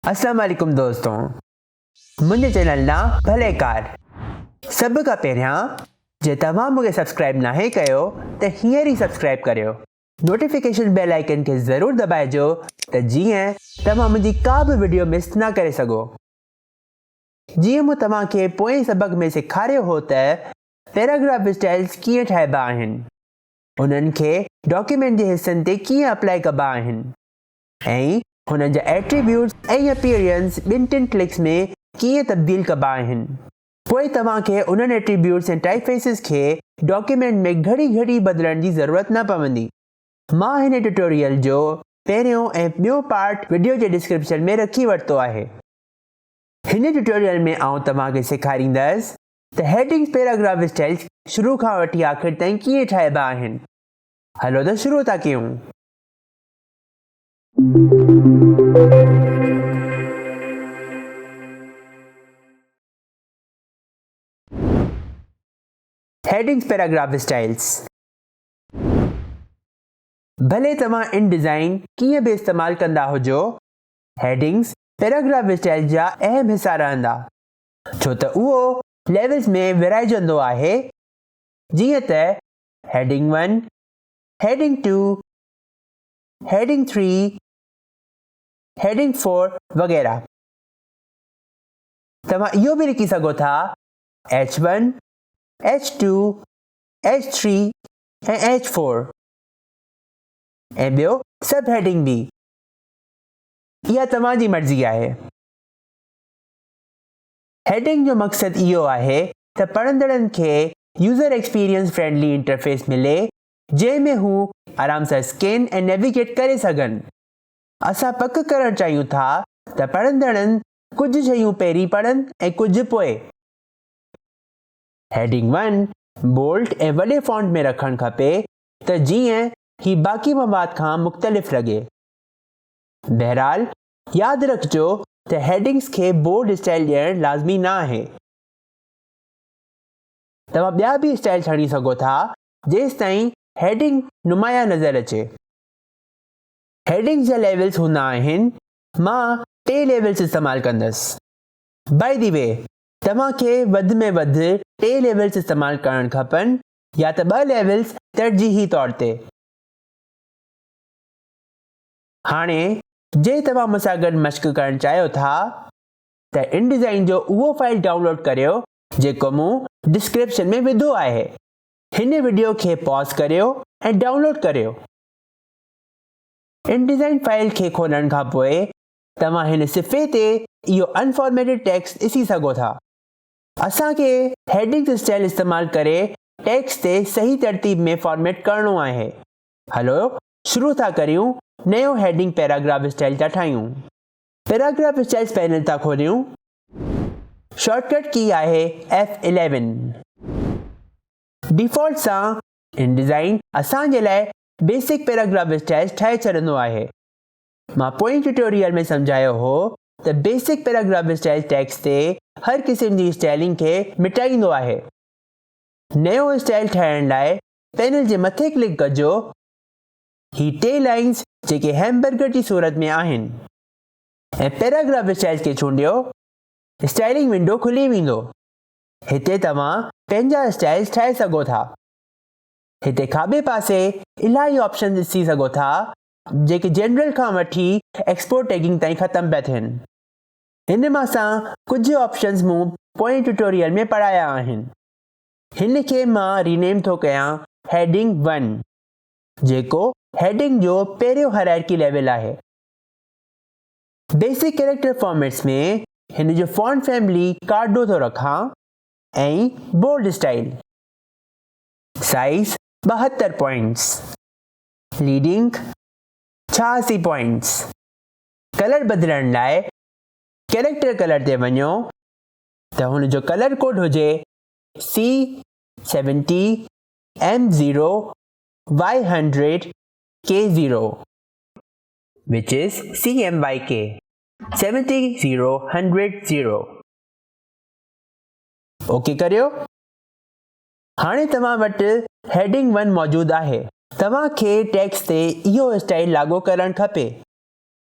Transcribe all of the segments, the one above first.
अस्सलाम वालेकुम दोस्तों, मुझे चैनल ना भलेकार सब का पहिरियां जे तव्हां मूंखे सब्सक्राइब नाहे कयो त हींअर ई सब्सक्राइब करियो। नोटिफिकेशन बेल आइकन खे ज़रूरु दबाइजो त जीअं तव्हां मुंहिंजी का बि वीडियो मिस न करे सघो। जीअं मूं तव्हांखे पोएं सबक में सेखारियो हो त पैराग्राफ स्टाइल्स कीअं ठाहिबा आहिनि, उन्हनि खे डॉक्यूमेंट जे हिस्सनि ते कीअं अप्लाई कबा आहिनि ऐं हुननि जा एट्रीब्यूट्स ऐं अपीयरेंस ॿिनि टिनि क्लिक्स में कीअं तब्दील कबा आहिनि। पोइ तव्हांखे उन्हनि एट्रीब्यूट्स ऐं टाइपफेसिस खे डॉक्यूमेंट में घड़ी घड़ी बदिलण जी ज़रूरत न पवंदी। मां हिन ट्यूटोरियल जो पहिरियों ऐं ॿियों पार्ट वीडियो जे डिस्क्रिप्शन में रखी वरितो आहे। हिन ट्यूटोरियल में आउं तव्हांखे सेखारींदसि त हेडिंग्स पैराग्राफ स्टाइल्स शुरू खां वठी आख़िर ताईं कीअं ठाहिबा आहिनि। हलो त शुरू था कयूं। Headings paragraph styles. भले तव्हां इन डिज़ाइन कीअं बि इस्तेमालु कंदा हुजो, हेडिंग्स पैराग्राफ स्टाइल जा अहम हिस्सा रहंदा, छो त उहो लेवल्स में विराइजंदो आहे, जीअं त हेडिंग 1, हेडिंग 2, हेडिंग 3, हेडिंग 4 वग़ैरह। तव्हां इहो बि लिखी सघो था H1, H2, H3 ऐं H4 ऐं ॿियो सब हेडिंग बि। इहा तव्हांजी मर्ज़ी आहे। हेडिंग जो मक़सदु इहो आहे त पढ़ंदड़नि खे यूज़र एक्सपीरियंस फ्रेंडली इंटरफेस मिले, जंहिं में हू आराम सां स्कैन ऐं नेविगेट करे सघनि। असां पक करणु चाहियूं था त पढ़ंदड़नि कुझु शयूं पहिरीं पढ़नि ऐं कुझु पोइ। हेडिंग 1 बोल्ड ऐं वॾे फॉन्ट में रखणु खपे त जीअं ही बाक़ी मवाद खां मुख़्तलिफ़ लॻे। बहरहाल यादि रखिजो त हेडिंग्स खे बोल्ड स्टाइल ॾियणु लाज़मी न आहे। तव्हां ॿिया बि स्टाइल खणी सघो था जेसि ताईं हेडिंग नुमाया नज़र अचे। हेडिंग्स जा लेवल्स हूंदा आहिनि। मां 3 लेवल्स इस्तेमालु कंदसि। बाय द वे, तव्हांखे वधि में वधि 3 लेवल्स इस्तेमालु करणु खपनि या त 2 लेवल्स तरजीही तौर ते। हाणे जे तव्हां मूंसां गॾु मश्क करणु चाहियो था त इन डिज़ाइन जो उहो फाइल डाउनलोड करियो जेको मूं डिस्क्रिप्शन में विधो आहे। हिन वीडियो खे पॉज़ करियो ऐं डाउनलोड करियो। इन डिज़ाइन फाइल खे खोलण खां पोइ तव्हां हिन सिफ़े ते इहो अनफॉर्मेटेड टेक्स्ट ॾिसी सघो था। असांखे हेडिंग्स स्टाइल इस्तेमालु करे टेक्स्ट ते सही तरतीब में फॉर्मेट करणो आहे। हलो शुरू था करियूं नयो हेडिंग पैराग्राफ स्टाइल था ठाहियूं। पैराग्राफ स्टाइल्स पैनल था खोलियूं। शॉर्टकट की आहे F11। डिफॉल्ट सां इन डिज़ाइन असांजे लाइ बेसिक पैराग्राफ स्टाइल्स ठाहे छॾंदो आहे। मां पोएं ट्यूटोरियल में सम्झायो हो त बेसिक पैराग्राफ स्टाइल टेक्स्ट ते हर क़िस्म जी स्टाइलिंग खे मिटाईंदो आहे। नयो स्टाइल ठाहिण लाइ पैनल जे मथे क्लिक कजो। ही 3 लाइन्स जेके हैमबर्गर जी सूरत में आहिनि ऐं पैराग्राफ स्टाइल्स खे चूंडियो। स्टाइलिंग विंडो खुली वेंदो। हिते तव्हां पंहिंजा स्टाइल्स ठाहे सघो था। हिते खाॿे पासे इलाही ऑप्शन ॾिसी सघो था जेके जनरल खां वठी एक्सपोर्ट टैगिंग ताईं ख़तमु पिया थियनि। हिन मां सां कुझु ऑप्शन्स मूं पोएं ट्यूटोरियल में पढ़ाया आहिनि। हिन खे मां रीनेम थो कयां हेडिंग 1, जेको हेडिंग जो पहिरियों हायरार्की लेवल आहे। बेसिक कैरेक्टर फॉर्मेट्स में हिन जो फॉन्ट फैमिली कार्डो थो रखां ऐं bold style. Size 72 points. Leading 86 points. Colour बदिलण लाइ कैरेक्टर कलर ते वञो त हुन जो कलर कोड हुजे C70 M0 Y100 K0 which is CMYK 70 0 100 0। Okay करियो। हाणे तव्हां वटि हेडिंग 1 मौजूदु आहे। तव्हांखे टेक्स्ट ते इहो स्टाइल लागू करणु खपे।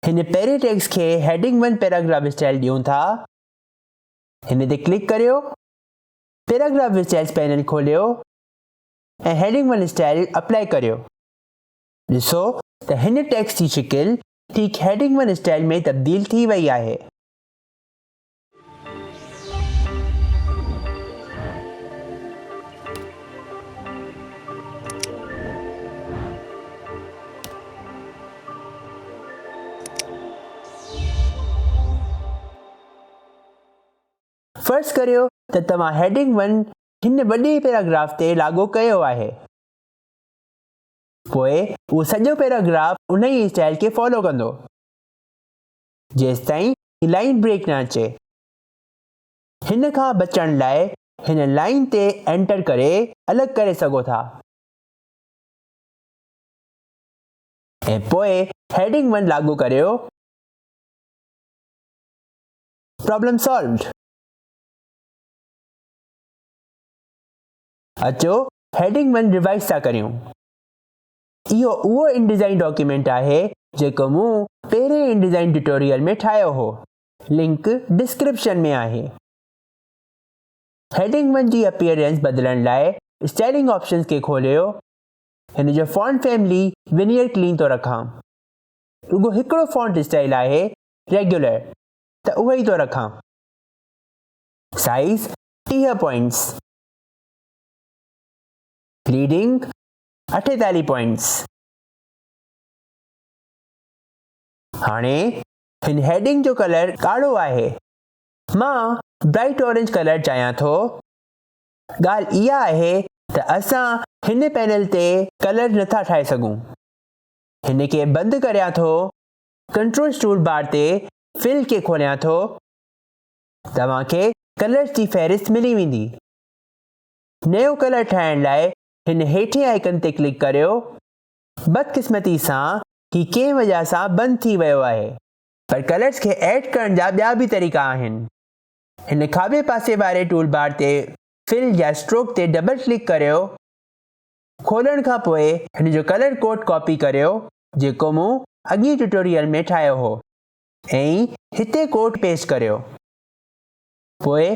हिन पहिरें टेक्स्ट खे हेडिंग 1 पैराग्राफ स्टाइल ॾियूं था। हिन ते क्लिक करियो, पैराग्राफ स्टाइल्स पैनल खोलियो ऐं हेडिंग 1 स्टाइल अप्लाई करियो। ॾिसो त हिन टेक्स्ट जी शिकिल ठीक हेडिंग 1 स्टाइल में तब्दील थी वई आहे। फर्ज़ करियो त तव्हां हेडिंग 1 हिन वॾे पैराग्राफ ते लागू कयो आहे। पोइ उहो सॼो पैराग्राफ उन ई स्टाइल खे फॉलो कंदो जेसिताईं लाइन ब्रेक न अचे। हिन खां बचण लाइ हिन लाइन ते एंटर करे अलॻि करे सघो था ऐं पोइ हेडिंग 1 लागू करियो। Problem solved. अचो हेडिंग 1 रिवाइज़ था करियूं। इहो उहो इनडिज़ाइन डॉक्यूमेंट आहे जेको मूं पहिरें इनडिज़ाइन ट्यूटोरियल में ठाहियो हो। लिंक डिस्क्रिप्शन में आहे। हेडिंग 1 जी अपीयरेंस बदिलण लाइ स्टाइलिंग ऑप्शंस खे खोलियो। हिन जो फॉन्ट फैमिली विनियर क्लीन थो रखां। रुगो हिकिड़ो फॉन्ट स्टाइल आहे रेगुलर, त उहो ई थो रखां। Size 30 points. Reading 48 points. हाणे हिन हेडिंग जो कलर काड़ो आहे। मां ब्राइट ऑरेंज कलर चाहियां थो। ॻाल्हि इहा आहे त असां हिन पैनल ते कलर नथा ठाहे सघूं। हिन खे बंदि करियां थो। कंट्रोल्स टूल बार ते फिल खे खोलियां थो। तव्हांखे कलर्स जी फ़हरिस्त मिली वेंदी। नयो कलर ठाहिण लाइ हिन हेठिएं आइकन ते क्लिक करियो। बदकिस्मती सां ही कंहिं वजह सां बंदि थी वियो आहे, पर कलर्स खे ऐड करण जा ॿिया बि तरीक़ा आहिनि। हिन खाॿे पासे वारे टूल बार ते फिल या स्ट्रोक ते डबल क्लिक करियो। खोलण खां पोइ हिन जो कलर कोड कॉपी करियो जेको मूं अॻिए ट्यूटोरियल में ठाहियो हो ऐं हिते कोड पेस्ट करियो। पोइ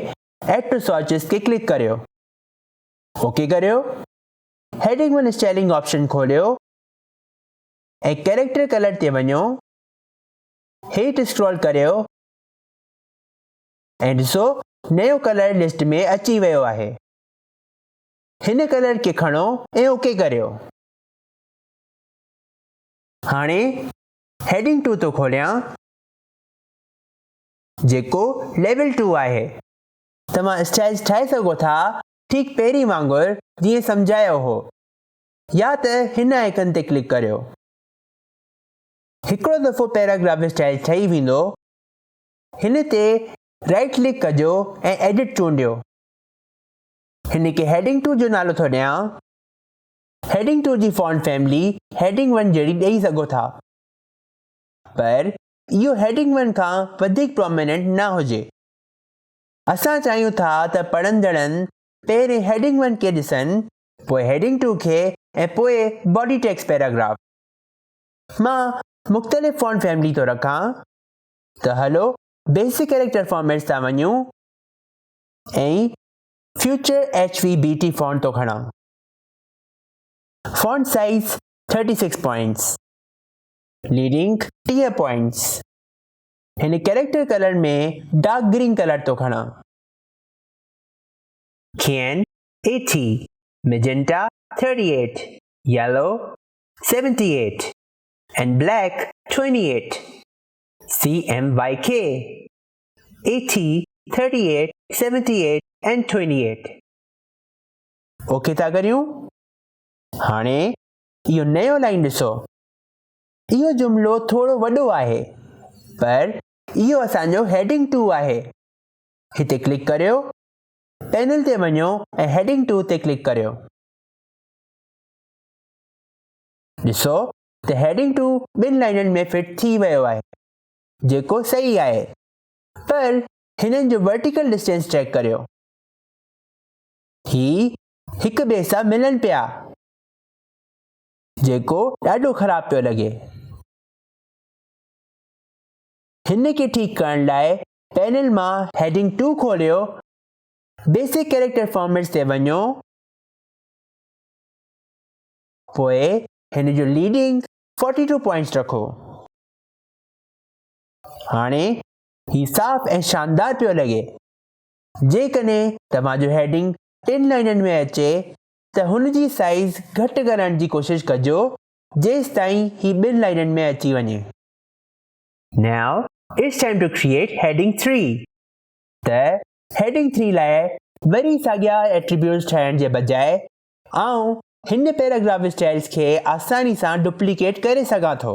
एड टू स्वॉचेस खे क्लिक करियो। ओके करियो। हेडिंग 1 स्टाइलिंग ऑप्शन खोलियो ऐं कैरेक्टर कलर ते वञो। हेठि स्क्रॉल करियो ऐं ॾिसो नयो कलर लिस्ट में अची वियो आहे। हिन कलर खे खणो ऐं ओके करियो। हाणे हेडिंग 2 थो खोलियां जेको लेवल 2 आहे। तव्हां स्टाइल्स ठाहे सघो था ठीक पहिरीं वांगुरु जीअं सम्झायो हो, या त हिन आइकन ते क्लिक करियो। हिकिड़ो दफ़ो पैराग्राफ स्टाइल ठही वेंदो। हिन ते राइट क्लिक कजो ऐं एडिट चूंडियो। हिन खे हेडिंग 2 जो नालो थो ॾियां। हेडिंग 2 जी फॉन्ट फैमिली हेडिंग 1 जहिड़ी ॾेई सघो था, पर इहो हेडिंग 1 खां वधीक प्रोमिनेंट न हुजे। असां चाहियूं था त पढ़ंदड़नि पहिरें हेडिंग 1 खे ॾिसनि, पोइ हेडिंग 2 खे ऐं पोइ बॉडी टेक्स्ट पैराग्राफ। मां मुख़्तलिफ़ फॉन्ट फैमिली थो रखां, त हलो बेसिक कैरेक्टर फॉर्मेट्स था वञूं ऐं फ्यूचर HVBT फॉन्ट थो खणां। Font size 36 points. Leading 30 points. हिन कैरेक्टर कलर में डार्क ग्रीन कलर थो खणां। Cyan 80, magenta 38, yellow 78 and black 28. CMYK 80, 38, 78 and 28. Okay था करियूं। हाणे इहो नयो लाइन ॾिसो। इहो जुमिलो थोरो वॾो आहे, पर इहो असांजो हेडिंग 2 आहे। हिते क्लिक करियो। पैनल ते वञो ऐं हेडिंग 2 ते क्लिक करियो। ॾिसो त हेडिंग 2 ॿिनि लाइननि में फिट थी वियो आहे, जेको सही आहे, पर हिननि जो वर्टिकल डिस्टेंस चेक करियो। ही हिक ॿिए सां मिलनि पिया, जेको ॾाढो ख़राब पियो लॻे। हिन खे ठीकु करण लाइ पैनल मां हेडिंग 2 खोलियो, बेसिक कैरेक्टर फॉर्मेट्स ते वञो, पोइ हिन जो लीडिंग 42 पॉइंट्स रखो। हाणे ही साफ़ ऐं शानदार पियो लॻे। जेकॾहिं तव्हांजो हेडिंग 3 लाइननि में अचे त हुन जी साइज़ घटि करण जी कोशिशि कजो जेसि ताईं ही 2 लाइननि में अची वञे। Now it's time to create heading 3. त heading 3 लाइ वरी साॻिया एट्रीब्यूट्स ठाहिण जे बजाए आउं हिन पैराग्राफ स्टाइल्स खे आसानी सां डुप्लीकेट करे सघां थो।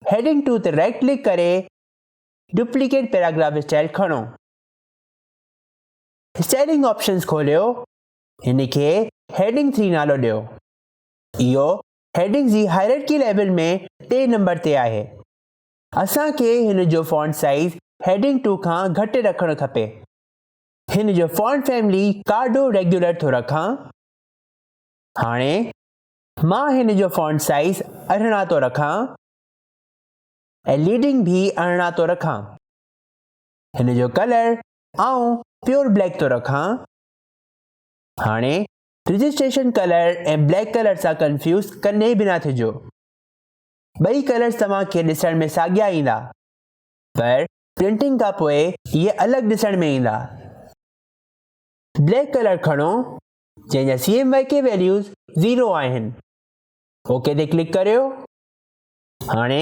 हेडिंग 2 ते राइट क्लिक करे डुप्लीकेट पैराग्राफ स्टाइल खणो। स्टाइलिंग ऑप्शंस खोलियो, हिन खे हेडिंग 3 नालो ॾियो। इहो हेडिंग जी हायरार्की लेवल में 3 नंबर ते आहे। असांखे हिन जो फॉन्ट साइज़ हेडिंग 2 खां घटि रखणु खपे। हिन जो फॉन्ट फैमिली कार्डो रेगुलर थो रखां। हाणे मां हिन जो फॉन्ट साइज़ 18 थो रखां ऐं लीडिंग भी 18 थो रखां। हिन जो कलर आउं प्योर ब्लैक थो रखां। हाणे रजिस्ट्रेशन कलर ऐं ब्लैक कलर सां कंफ्यूज कॾहिं बि न थिजो। ॿई कलर्स तव्हांखे ॾिसण में साॻिया ईंदा, पर प्रिंटिंग खां पोइ इहे अलॻि ॾिसण में ईंदा। ब्लैक कलर खणो जंहिंजा CMYK वैल्यूज़ 0 आहिनि। ओके ते क्लिक करियो। हाणे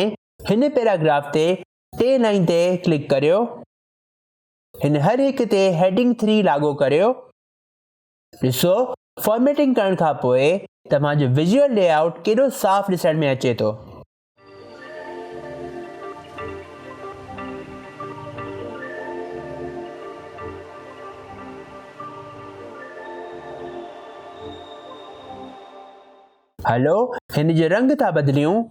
हिन पैराग्राफ ते 3 लाइन ते क्लिक करियो। हिन हर हिक ते हेडिंग 3 लागू करियो। ॾिसो फॉर्मेटिंग करण खां पोइ तव्हांजो विजुअल लेआउट केॾो साफ़ ॾिसण में अचे थो। हलो हिन जो रंग था बदिलियूं।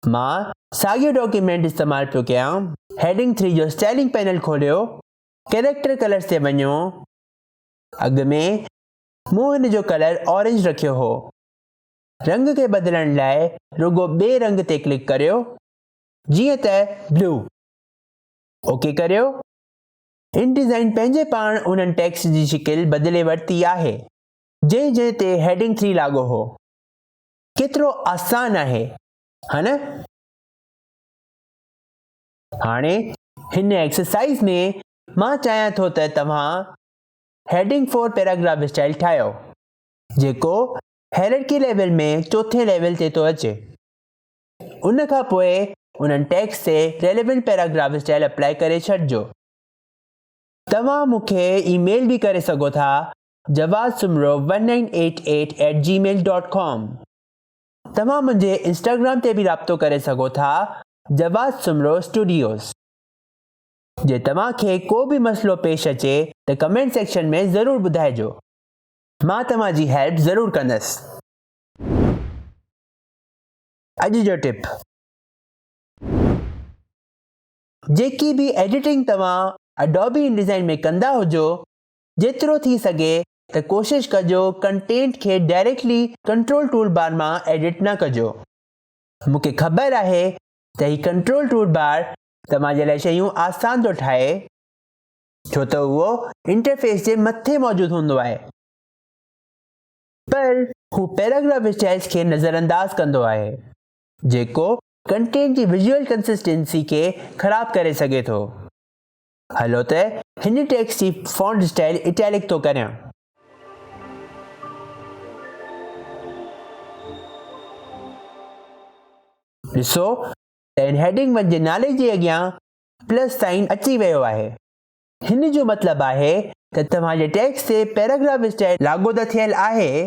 मां साॻियो डॉक्यूमेंट इस्तेमालु पियो कयां। हेडिंग 3 जो स्टाइलिंग पैनल खोलियो, कैरेक्टर कलर्स ते वञो। अॻ में मूं हिन जो कलर ऑरेंज रखियो हो। रंग खे बदिलण लाइ रुगो ॿिए रंग ते क्लिक करियो, जीअं त ब्लू। ओके करियो। इन डिज़ाइन पंहिंजे पाण उन्हनि टेक्स्ट जी शिकिल बदिले वरिती आहे जंहिं ते हेडिंग 3 लागू हो। केतिरो आसान आहे, है न? हाणे हिन एक्सरसाइज में मां चाहियां थो त तव्हां हेडिंग 4 पैराग्राफ स्टाइल ठाहियो जेको हायरार्की लेवल में 4थे लेवल ते थो अचे। उन खां पोइ उन्हनि टेक्स्ट ते रेलेवेंट पैराग्राफ स्टाइल अप्लाई करे छॾिजो। तव्हां मूंखे ईमेल भी करे सघो था javadsumro1988@gmail.com। तव्हां मुंहिंजे इंस्टाग्राम ते भी राब्तो करे सघो था javadsumro studios। जे तव्हांखे को भी मसइलो पेश अचे त कमेंट सेक्शन में ज़रूर ॿुधाइजो। मां तव्हांजी हेल्प ज़रूर कंदसि। अॼु जो टिप, जेकी भी एडिटिंग तव्हां अडोबी इनडिज़ाइन में कंदा हुजो, जेतिरो थी सघे त कोशिश कजो कंटेंट खे डायरेक्टली कंट्रोल टूल बार मां एडिट न कजो। मूंखे ख़बर आहे त ही कंट्रोल टूल बार तव्हांजे लाइ शयूं आसान थो ठाहे, छो त उहो इंटरफेस जे मथे मौजूदु हूंदो आहे, पर हू पैराग्राफ स्टाइल्स खे नज़रअंदाज कंदो आहे जेको कंटेंट जी विजुअल कंसिस्टेंसी खे ख़राब करे सघे थो। हलो त हिन टेक्स्ट जी फॉन्ट स्टाइल इटैलिक थो करियां। ॾिसो त इन हेडिंग 1 जे नाले जे अॻियां प्लस साइन अची वियो आहे। हिन जो मतिलबु आहे त तव्हांजे टेक्स्ट ते पैराग्राफ स्टाइल लागू त थियल आहे,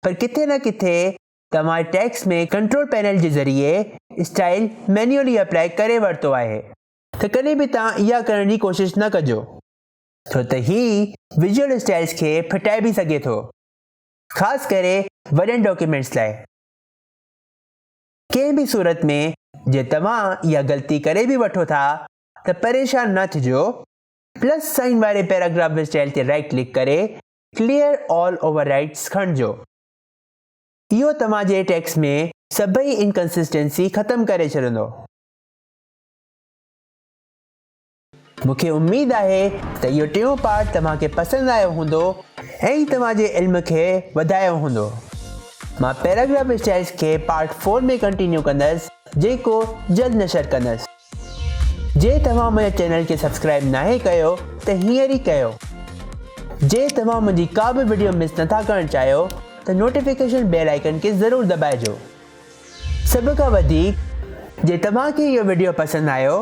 पर किथे न किथे तव्हां टेक्स्ट में कंट्रोल पैनल जे ज़रिए स्टाइल मैन्युअली अप्लाई करे वरितो आहे। त कॾहिं बि तव्हां इहा करण जी कोशिशि न कजो, छो त ही विजुअल स्टाइल्स खे फिटाए बि सघे थो, ख़ासि करे वॾनि डॉक्यूमेंट्स लाइ। कंहिं बि सूरत में जे तव्हां इहा ग़लती करे बि वठो था त परेशान न थिजो। प्लस साइन वारे पैराग्राफ स्टाइल ते राइट क्लिक करे क्लियर ऑल ओवरराइड्स खणिजो। इहो तव्हांजे टेक्स्ट में सभई इनकंसिस्टेंसी ख़तम करे छॾींदो। मूंखे उमेद आहे त इहो टियों पार्ट तव्हांखे पसंदि आयो हूंदो ऐं तव्हांजे इल्म खे वधायो हूंदो। मां पैराग्राफ स्टाइल्स खे पार्ट 4 में कंटिन्यू कंदसि, जेको जल्द नशर कंदसि। जे तव्हां मुंहिंजे चैनल खे सब्सक्राइब नाहे कयो त हींअर ई कयो। जे तव्हां मुंहिंजी का बि वीडियो मिस नथा करणु चाहियो त नोटिफिकेशन बेल आइकन खे ज़रूरु दॿाइजो। सभ खां वधीक जे तव्हांखे इहो वीडियो पसंदि आयो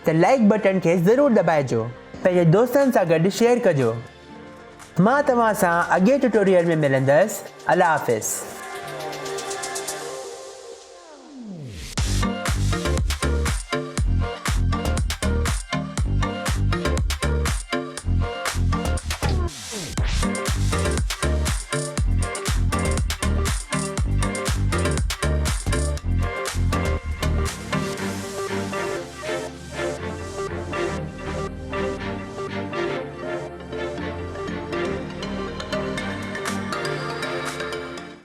त लाइक बटन खे ज़रूरु दॿाइजो, पंहिंजे दोस्तनि सां गॾु शेयर कजो। मां तव्हां सां अॻे ट्यूटोरियल में मिलंदसि। अल्लाह हाफ़िज़।